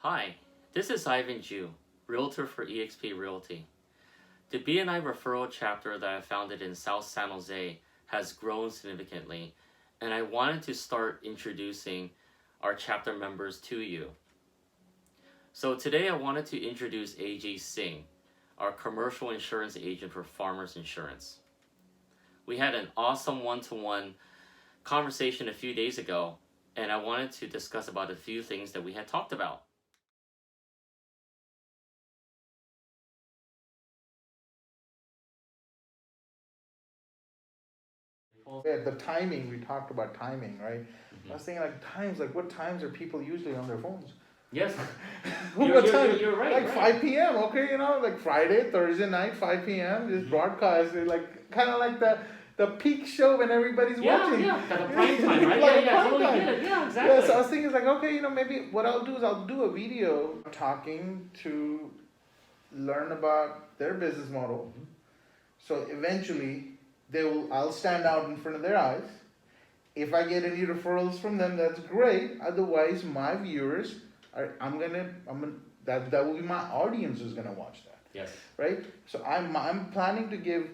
Hi, this is Ivan Ju, Realtor for eXp Realty. The BNI referral chapter that I founded in South San Jose has grown significantly, and I wanted to start introducing our chapter members to you. So today I wanted to introduce AJ Singh, our commercial insurance agent for Farmers Insurance. We had an awesome one-to-one conversation a few days ago, and I wanted to discuss about a few things that we had talked about. Yeah, the timing, we talked about timing, right? I was thinking what times are people usually on their phones? Yes, What time? you're right. Like 5 p.m., okay, like Friday, Thursday night, 5 p.m., just broadcast, like kind of like the peak show when everybody's watching. Yeah, the prime time, right? Like Yeah, prime totally time. get it. Yeah, exactly. Yeah, so I was thinking, okay, maybe what I'll do is I'll do a video talking to learn about their business model. So eventually, I'll stand out in front of their eyes. If I get any referrals from them, that's great. Otherwise, my viewers that will be my audience who's gonna watch that. Yes. Right. So I'm planning to give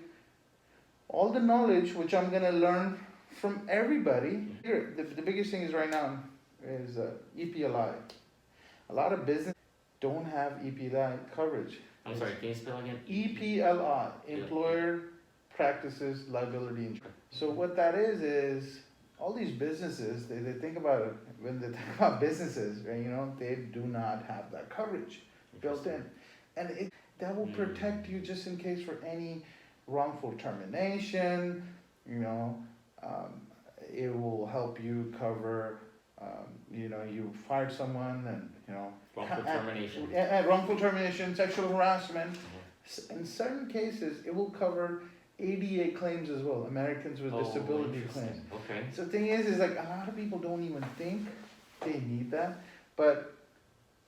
all the knowledge which I'm gonna learn from everybody. Here, the biggest thing is right now is EPLI. A lot of business don't have EPLI coverage. I'm sorry, can you spell again? EPLI, Employer Practices Liability Insurance. So what that is all these businesses, they think about it, when they think about businesses, right, they do not have that coverage built in. And that will protect you just in case for any wrongful termination, it will help you cover, you fired someone and, Wrongful termination. Wrongful termination, sexual harassment. In certain cases, it will cover ADA claims as well, Americans with Disability claims. Okay. So the thing is like a lot of people don't even think they need that, but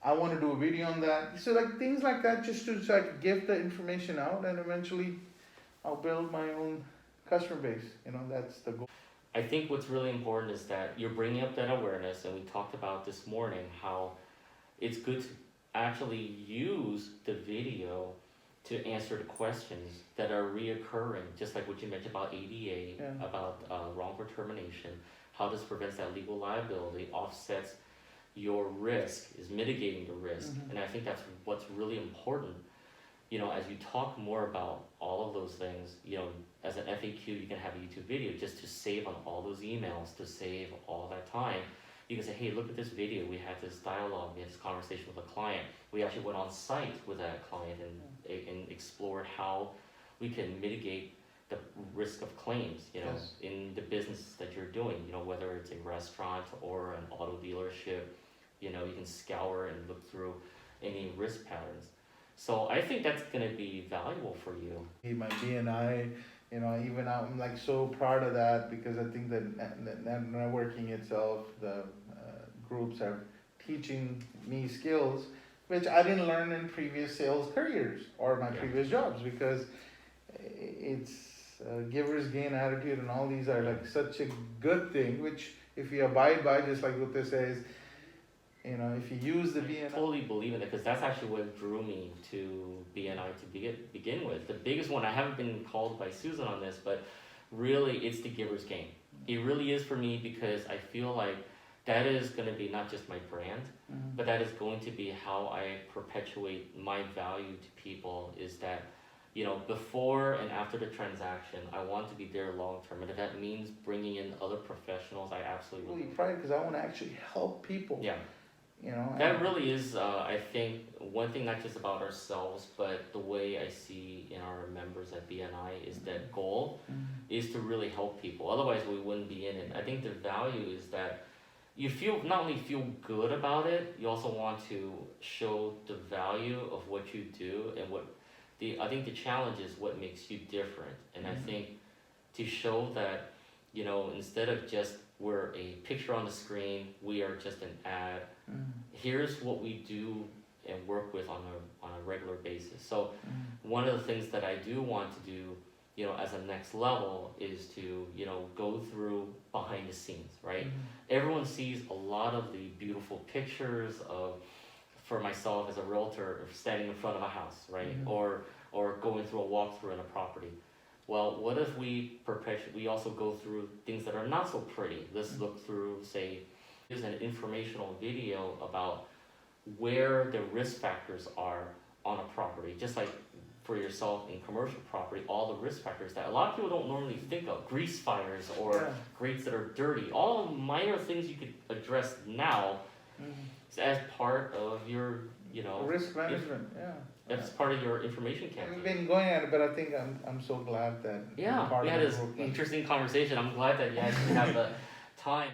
I want to do a video on that. So like things like that, just to so I can give the information out, and eventually I'll build my own customer base. That's the goal. I think what's really important is that you're bringing up that awareness, and we talked about this morning how it's good to actually use the video to answer the questions that are reoccurring, just like what you mentioned about ADA, about wrongful termination, how this prevents that legal liability, offsets your risk, is mitigating the risk. And I think that's what's really important. As you talk more about all of those things, as an FAQ, you can have a YouTube video just to save on all those emails, to save all that time. You can say, hey, look at this video. We had this dialogue, we had this conversation with a client. We actually went on site with that client and explored how we can mitigate the risk of claims, in the business that you're doing, whether it's a restaurant or an auto dealership, you can scour and look through any risk patterns. So I think that's going to be valuable for you. My BNI, even I'm like so proud of that, because I think that networking itself, the groups are teaching me skills which I didn't learn in previous sales careers or my previous jobs, because it's giver's gain attitude, and all these are like such a good thing, which if you abide by, just like what this says, if you use the BNI. I totally believe in it, because that's actually what drew me to BNI to begin with. The biggest one, I haven't been called by Susan on this, but really it's the giver's gain. It really is for me, because I feel like that is going to be not just my brand, but that is going to be how I perpetuate my value to people, is that, before and after the transaction, I want to be there long term. And if that means bringing in other professionals, I absolutely will. Really proud, because I want to actually help people. Yeah. That really is, I think, one thing not just about ourselves, but the way I see in our members at BNI is that goal is to really help people. Otherwise, we wouldn't be in it. I think the value is that you not only feel good about it, you also want to show the value of what you do, and I think the challenge is what makes you different. And I think to show that, instead of just we're a picture on the screen, we are just an ad. Here's what we do and work with on a regular basis. So one of the things that I do want to do, as a next level, is to, go through behind the scenes, right? Everyone sees a lot of the beautiful pictures of for myself as a realtor, standing in front of a house, right? Mhm. Or going through a walkthrough in a property. Well, what if we also go through things that are not so pretty? Let's look through, say, here's an informational video about where the risk factors are on a property, just like for yourself in commercial property, all the risk factors that a lot of people don't normally think of, grease fires or Yeah. grates that are dirty, all minor things you could address now Mhm. as part of your, Risk management, yeah. that's part of your information We've campaign. been going at it, but I think I'm so glad that I'm Yeah, part we of had the this group. interesting conversation. I'm glad that you actually have the time.